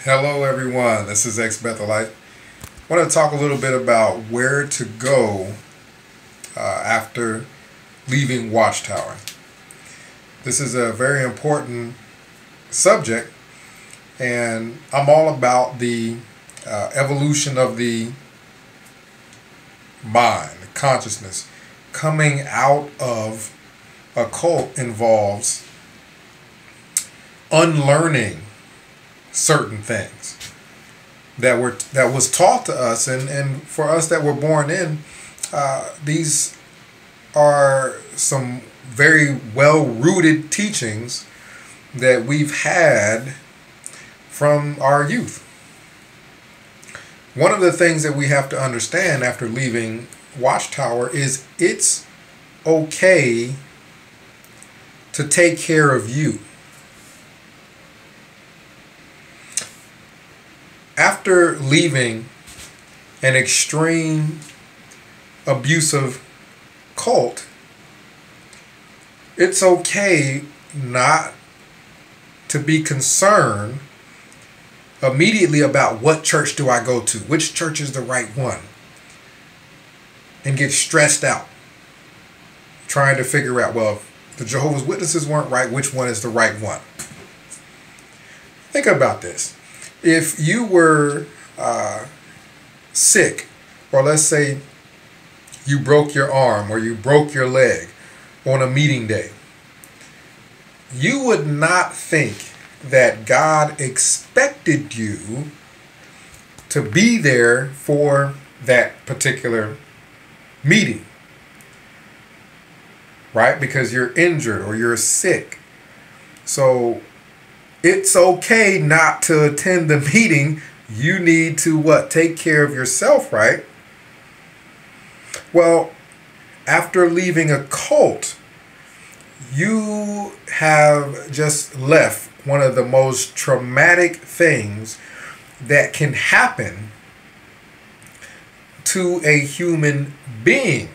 Hello everyone, this is X-Bethelite. I want to talk a little bit about where to go after leaving Watchtower. This is a very important subject, and I'm all about the evolution of the mind, the consciousness. Coming out of a cult involves unlearning certain things that was taught to us, and for us that were born in, these are some very well-rooted teachings that we've had from our youth. One of the things that we have to understand after leaving Watchtower is it's okay to take care of you. After leaving an extreme abusive cult, it's okay not to be concerned immediately about what church do I go to, which church is the right one, and get stressed out trying to figure out, well, if the Jehovah's Witnesses weren't right, which one is the right one? Think about this. If you were sick, or let's say you broke your arm or you broke your leg on a meeting day, you would not think that God expected you to be there for that particular meeting, right? Because you're injured or you're sick. So it's okay not to attend the meeting. You need to what? Take care of yourself, right? Well, after leaving a cult, you have just left one of the most traumatic things that can happen to a human being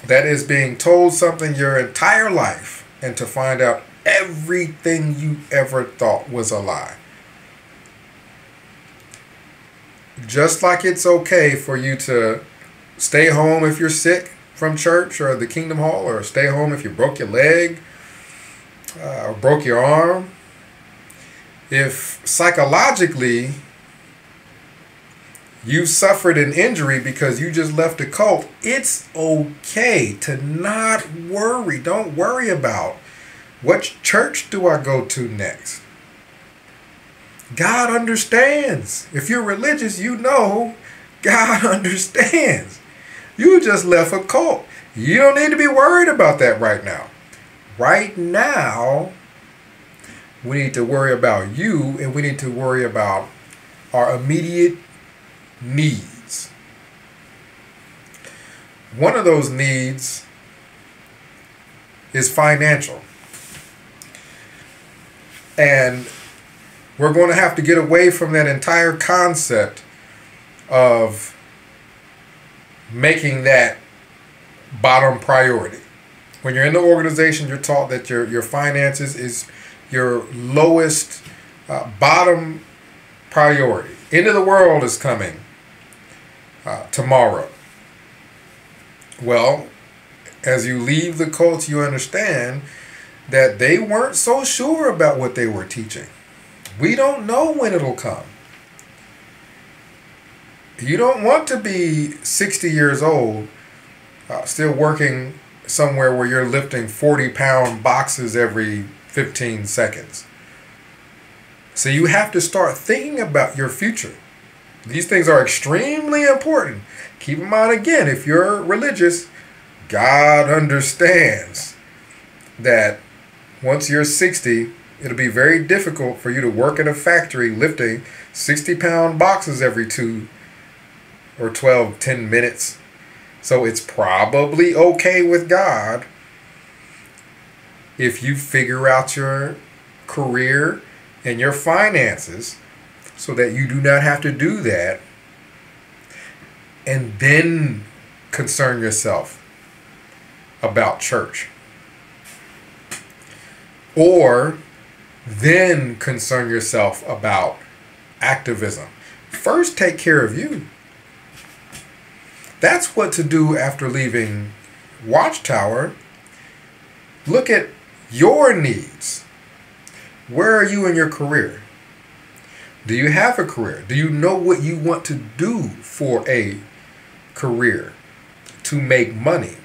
that is being told something your entire life, and to find out everything you ever thought was a lie. Just like it's okay for you to stay home if you're sick from church or the Kingdom Hall, or stay home if you broke your leg or broke your arm. If psychologically you suffered an injury because you just left a cult, it's okay to not worry. Don't worry about what church do I go to next. God understands. If you're religious, you know God understands. You just left a cult. You don't need to be worried about that right now. Right now, we need to worry about you, and we need to worry about our immediate needs. One of those needs is financial. And we're going to have to get away from that entire concept of making that bottom priority. When you're in the organization, you're taught that your finances is your lowest bottom priority. End of the world is coming tomorrow. Well, as you leave the cult, you understand that they weren't so sure about what they were teaching. We don't know when it'll come. You don't want to be 60 years old, still working somewhere where you're lifting 40-pound boxes every 15 seconds. So you have to start thinking about your future. These things are extremely important. Keep in mind, again, if you're religious, God understands that once you're 60, it'll be very difficult for you to work in a factory lifting 60-pound boxes every 2 or 10 minutes. So it's probably okay with God if you figure out your career and your finances so that you do not have to do that, and then concern yourself about church. Or Then concern yourself about activism. First, take care of you. That's what to do after leaving Watchtower. Look at your needs. Where are you in your career? Do you have a career? Do you know what you want to do for a career to make money?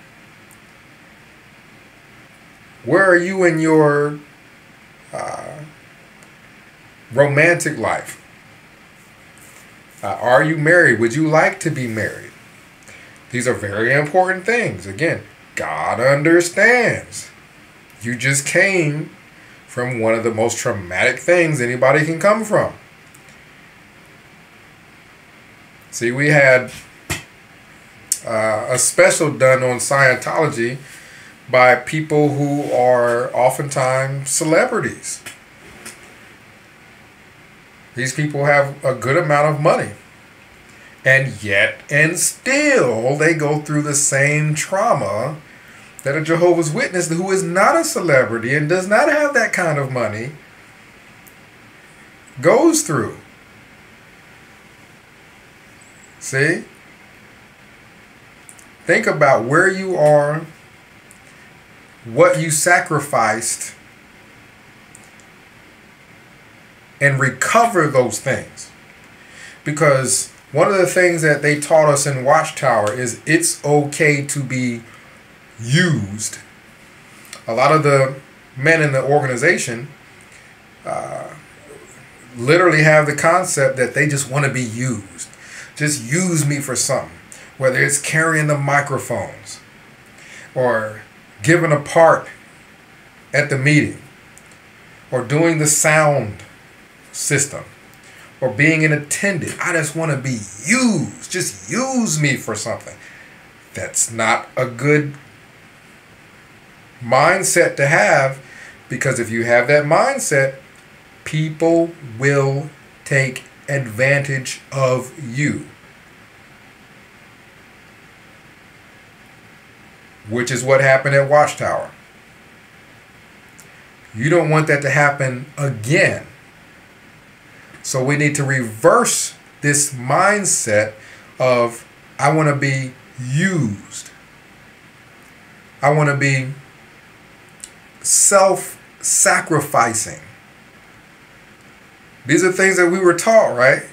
Where are you in your romantic life? Are you married? Would you like to be married? These are very important things. Again, God understands. You just came from one of the most traumatic things anybody can come from. See, we had a special done on Scientology by people who are oftentimes celebrities. These people have a good amount of money. And yet, and still, they go through the same trauma that a Jehovah's Witness who is not a celebrity and does not have that kind of money goes through. See? Think about where you are, what you sacrificed, and recover those things. Because one of the things that they taught us in Watchtower is it's okay to be used. A lot of the men in the organization literally have the concept that they just want to be used. Just use me for something. Whether it's carrying the microphones or giving a part at the meeting or doing the sound system or being an attendant. I just want to be used. Just use me for something. That's not a good mindset to have, because if you have that mindset, people will take advantage of you. Which is what happened at Watchtower. You don't want that to happen again. So we need to reverse this mindset of, I want to be used. I want to be self-sacrificing. These are things that we were taught, right?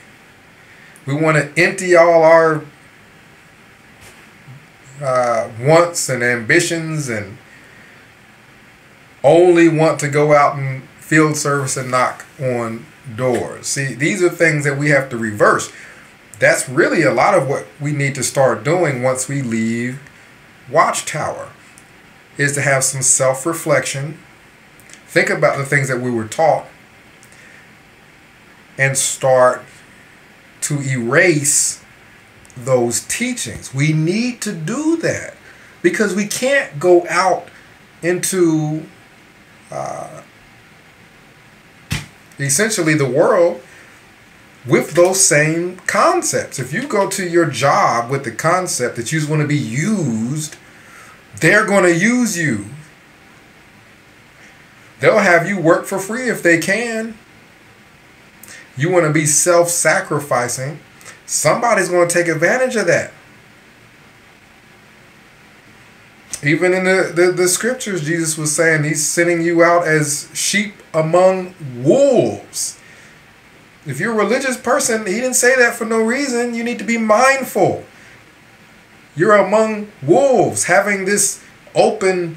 We want to empty all our wants and ambitions and only want to go out and field service and knock on doors. See, these are things that we have to reverse. That's really a lot of what we need to start doing once we leave Watchtower, is to have some self-reflection, think about the things that we were taught, and start to erase those teachings. We need to do that because we can't go out into essentially the world with those same concepts. If you go to your job with the concept that you just want to be used, they're going to use you. They'll have you work for free if they can. You want to be self-sacrificing, somebody's going to take advantage of that. Even in the scriptures, Jesus was saying he's sending you out as sheep among wolves. If you're a religious person, he didn't say that for no reason. You need to be mindful. You're among wolves. Having this open,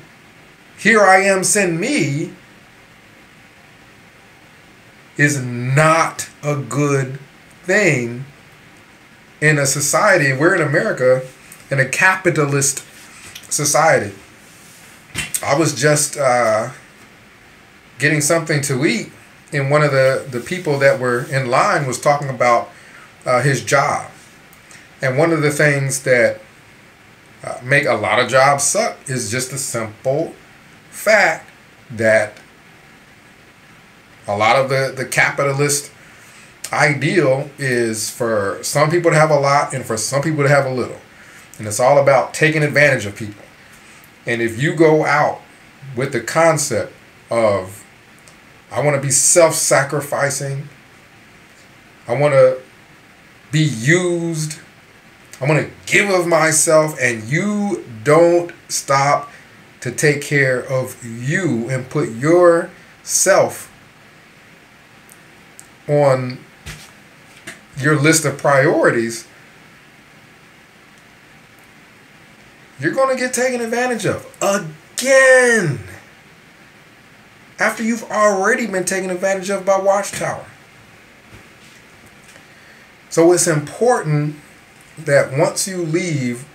here I am, send me, is not a good thing in a society. We're in America, in a capitalist society. I was just getting something to eat, and one of the people that were in line was talking about his job. And one of the things that make a lot of jobs suck is just the simple fact that a lot of the capitalist ideal is for some people to have a lot and for some people to have a little. And it's all about taking advantage of people. And if you go out with the concept of I want to be self-sacrificing. I want to be used. I want to give of myself, and you don't stop to take care of you and put yourself on your list of priorities, you're going to get taken advantage of again. After you've already been taken advantage of by Watchtower. So it's important that once you leave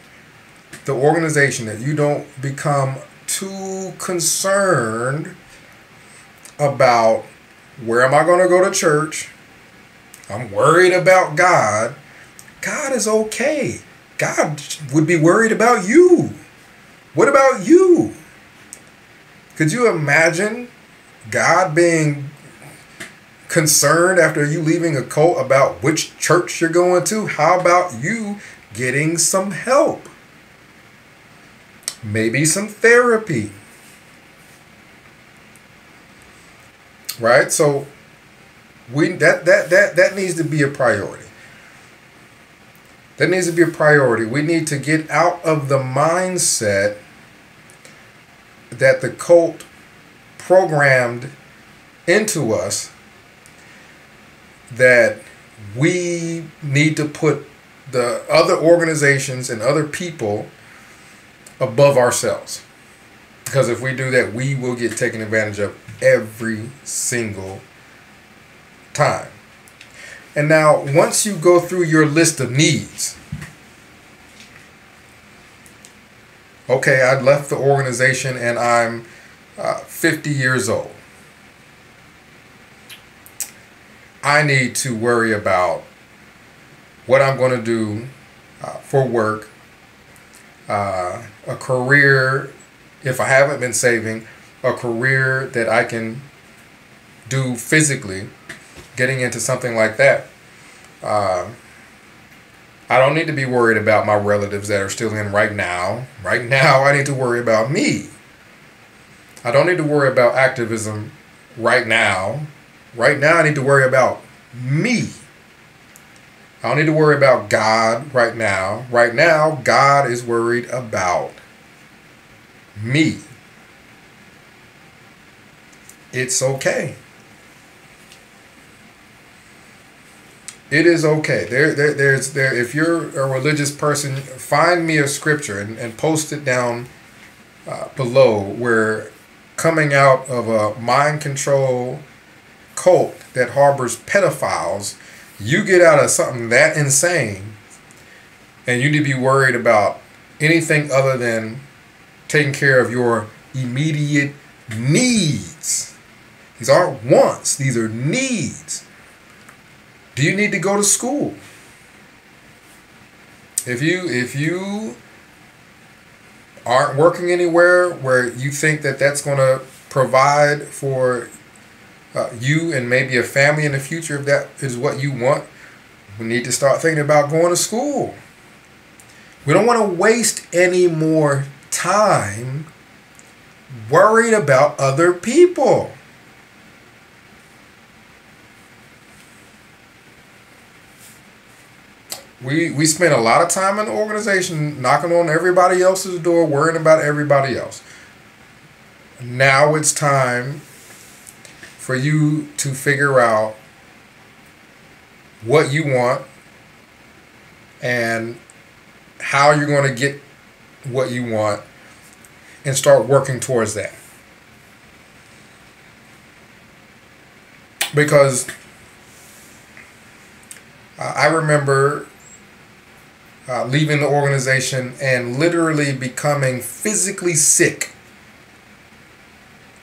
the organization, that you don't become too concerned about, where am I going to go to church? I'm worried about God. God is okay. God would be worried about you. What about you? Could you imagine God being concerned after you leaving a cult about which church you're going to? How about you getting some help? Maybe some therapy. Right? So that needs to be a priority. That needs to be a priority. We need to get out of the mindset that the cult programmed into us, that we need to put the other organizations and other people above ourselves. Because if we do that, we will get taken advantage of every single time. And now, once you go through your list of needs, okay, I left the organization and I'm 50 years old. I need to worry about what I'm going to do for work, a career, if I haven't been saving, a career that I can do physically, getting into something like that. I don't need to be worried about my relatives that are still in right now. Right now, I need to worry about me. I don't need to worry about activism right now. Right now, I need to worry about me. I don't need to worry about God right now. Right now, God is worried about me. It's okay. It is okay. If you're a religious person, find me a scripture and post it down below, where coming out of a mind control cult that harbors pedophiles, you get out of something that insane and you need to be worried about anything other than taking care of your immediate needs. These aren't wants, these are needs. Do you need to go to school? If you aren't working anywhere where you think that that's going to provide for you and maybe a family in the future, if that is what you want, we need to start thinking about going to school. We don't want to waste any more time worried about other people. We spend a lot of time in the organization knocking on everybody else's door, worrying about everybody else. Now it's time for you to figure out what you want and how you're going to get what you want, and start working towards that. Because I remember leaving the organization and literally becoming physically sick,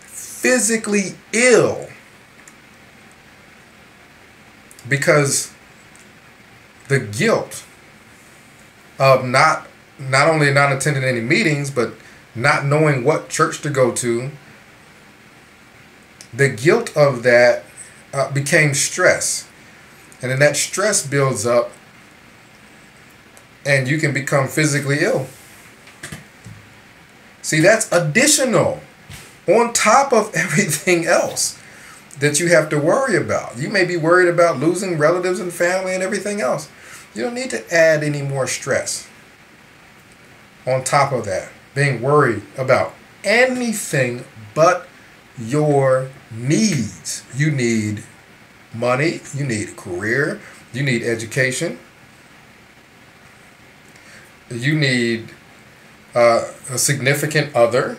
physically ill, because the guilt of not only not attending any meetings, but not knowing what church to go to, the guilt of that became stress. And then that stress builds up and you can become physically ill. See, that's additional on top of everything else. that you have to worry about. You may be worried about losing relatives and family and everything else. You don't need to add any more stress on top of that, being worried about anything but your needs. You need money, you need a career, you need education, you need a significant other,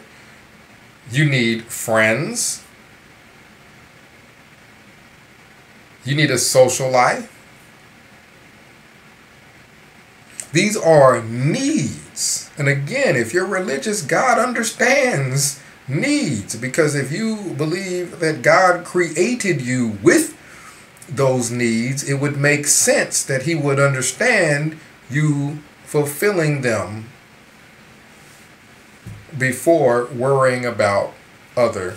you need friends, you need a social life. These are needs. And again, if you're religious, God understands needs, because if you believe that God created you with those needs, it would make sense that he would understand you fulfilling them before worrying about other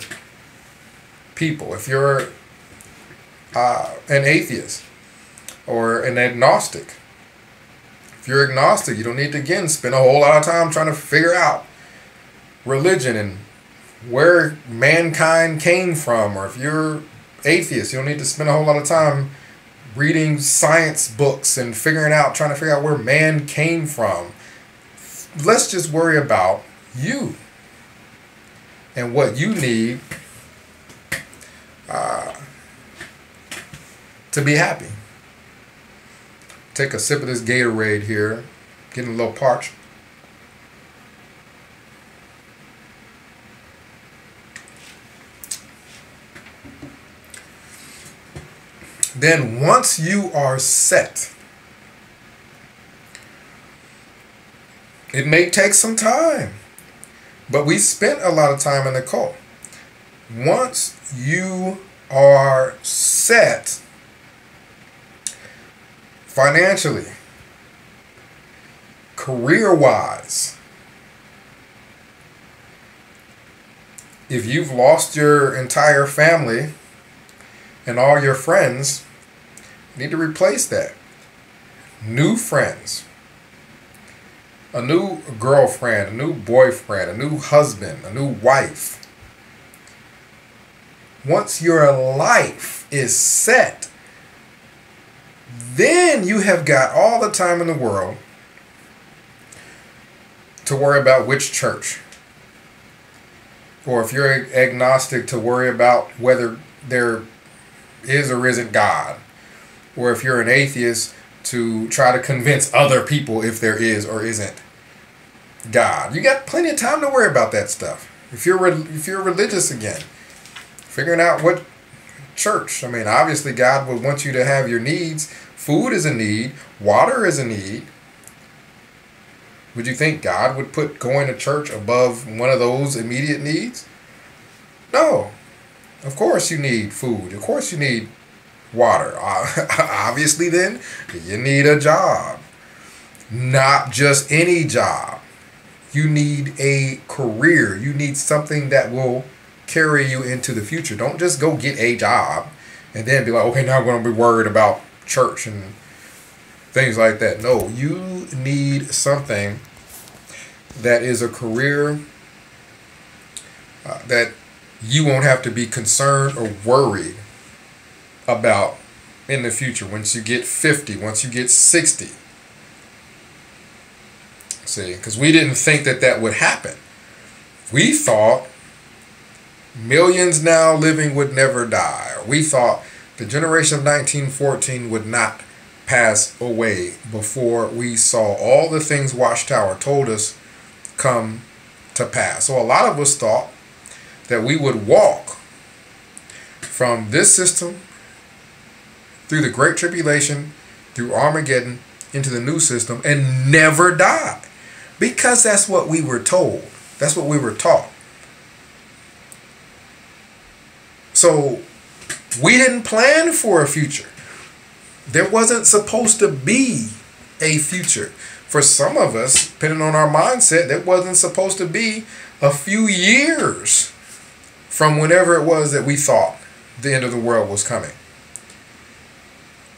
people. If you're an atheist or an agnostic, if you're agnostic, you don't need to, again, spend a whole lot of time trying to figure out religion and where mankind came from. Or if you're atheist, you don't need to spend a whole lot of time reading science books and trying to figure out where man came from. Let's just worry about you and what you need to be happy. Take a sip of this Gatorade here, getting a little parched. Then once you are set, it may take some time, but we spent a lot of time in the cult. Once you are set financially, career-wise, if you've lost your entire family and all your friends, you need to replace that. New friends, a new girlfriend, a new boyfriend, a new husband, a new wife. Once your life is set, then you have got all the time in the world to worry about which church. Or if you're agnostic, to worry about whether there is or isn't God. Or if you're an atheist, to try to convince other people if there is or isn't God. You got plenty of time to worry about that stuff. If you're religious, again, figuring out what church. I mean, obviously God would want you to have your needs. Food is a need. Water is a need. Would you think God would put going to church above one of those immediate needs? No. Of course you need food. Of course you need water. Obviously then, you need a job. Not just any job. You need a career. You need something that will carry you into the future. Don't just go get a job and then be like, okay, now I'm going to be worried about church and things like that. No, you need something that is a career that you won't have to be concerned or worried about in the future. Once you get 50, once you get 60. See, because we didn't think that that would happen. We thought millions now living would never die. We thought the generation of 1914 would not pass away before we saw all the things Watchtower told us come to pass. So a lot of us thought that we would walk from this system through the Great Tribulation, through Armageddon, into the new system and never die. Because that's what we were told. That's what we were taught. So we didn't plan for a future. There wasn't supposed to be a future. For some of us, depending on our mindset, there wasn't supposed to be a few years from whenever it was that we thought the end of the world was coming.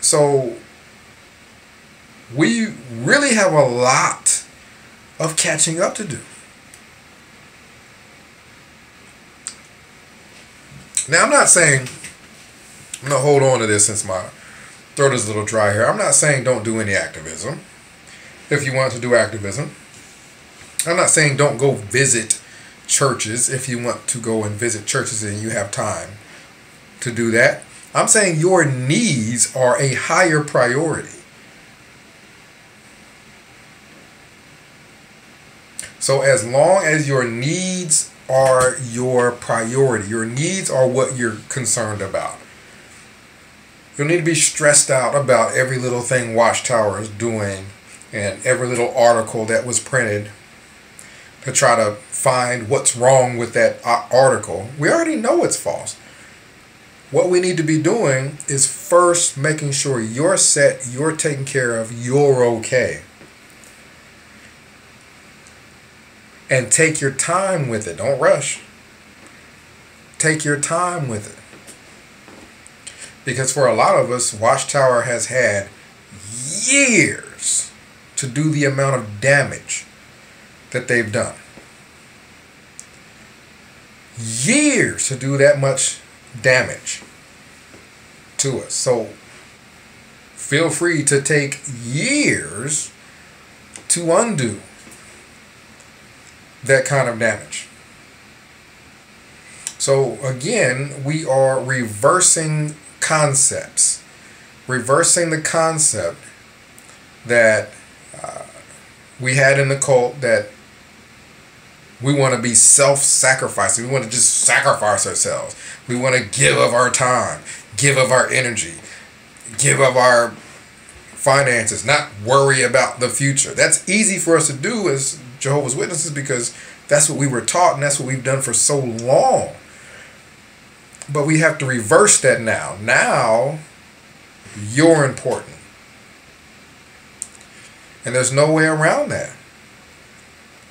So we really have a lot of catching up to do. Now, I'm not saying I'm going to hold on to this since my throat is a little dry here. I'm not saying don't do any activism. If you want to do activism. I'm not saying don't go visit churches if you want to go and visit churches and you have time to do that. I'm saying your needs are a higher priority. So as long as your needs are your priority, your needs are what you're concerned about. You'll need to be stressed out about every little thing Watchtower is doing and every little article that was printed to try to find what's wrong with that article. We already know it's false. What we need to be doing is first making sure you're set, you're taken care of, you're okay. And take your time with it. Don't rush. Take your time with it. Because for a lot of us, Watchtower has had years to do the amount of damage that they've done. Years to do that much damage to us. So feel free to take years to undo that kind of damage. So again, we are reversing concepts. Reversing the concept that we had in the cult that we want to be self-sacrificing. We want to just sacrifice ourselves. We want to give of our time, give of our energy, give of our finances, not worry about the future. That's easy for us to do as Jehovah's Witnesses because that's what we were taught and that's what we've done for so long. But we have to reverse that now. Now, you're important. And there's no way around that.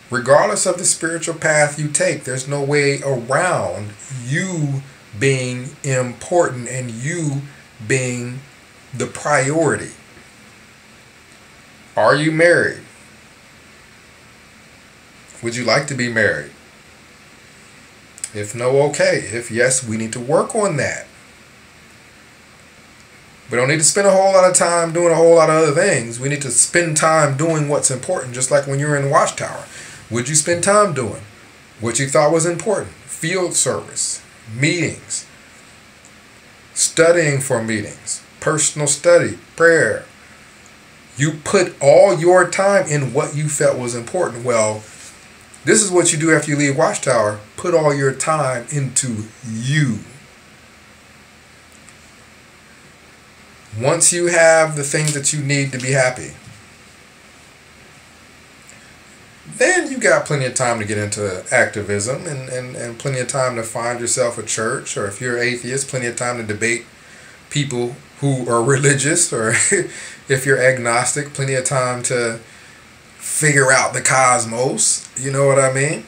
Regardless of the spiritual path you take, there's no way around you being important and you being the priority. Are you married? Would you like to be married? If no, okay. If yes, we need to work on that. We don't need to spend a whole lot of time doing a whole lot of other things. We need to spend time doing what's important, just like when you're in Watchtower. Would you spend time doing what you thought was important? Field service, meetings, studying for meetings, personal study, prayer. You put all your time in what you felt was important. Well, this is what you do after you leave Watchtower. Put all your time into you. Once you have the things that you need to be happy, then you got plenty of time to get into activism and plenty of time to find yourself a church, or if you're atheist, plenty of time to debate people who are religious, or if you're agnostic, plenty of time to figure out the cosmos. You know what I mean?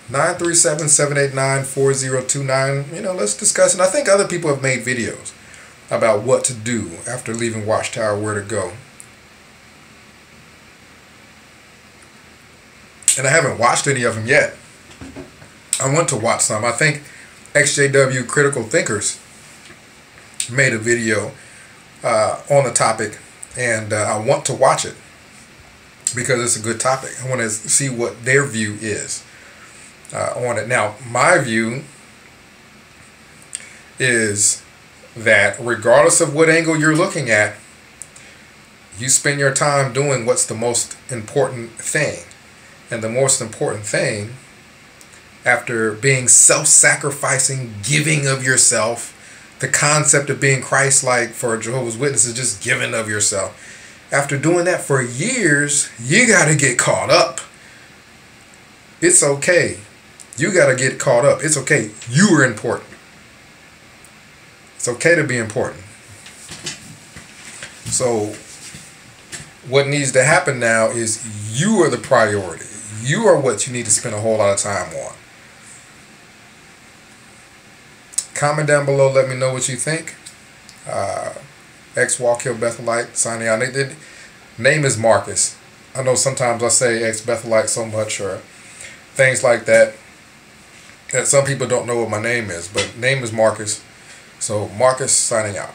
937-789-4029. Let's discuss it. I think other people have made videos about what to do after leaving Watchtower, where to go. And I haven't watched any of them yet. I want to watch some. I think XJW Critical Thinkers made a video on the topic, and I want to watch it because it's a good topic. I want to see what their view is on it. Now, my view is that regardless of what angle you're looking at, you spend your time doing what's the most important thing. And the most important thing, after being self-sacrificing, giving of yourself, the concept of being Christ-like for Jehovah's Witnesses, just giving of yourself. After doing that for years, you got to get caught up. It's okay. You got to get caught up. It's okay. You are important. It's okay to be important. So what needs to happen now is you are the priority. You are what you need to spend a whole lot of time on. Comment down below. Let me know what you think. Ex-Walkill Bethelite signing out. The name is Marcus. I know sometimes I say ex-Bethelite so much or things like that some people don't know what my name is. But name is Marcus. So Marcus signing out.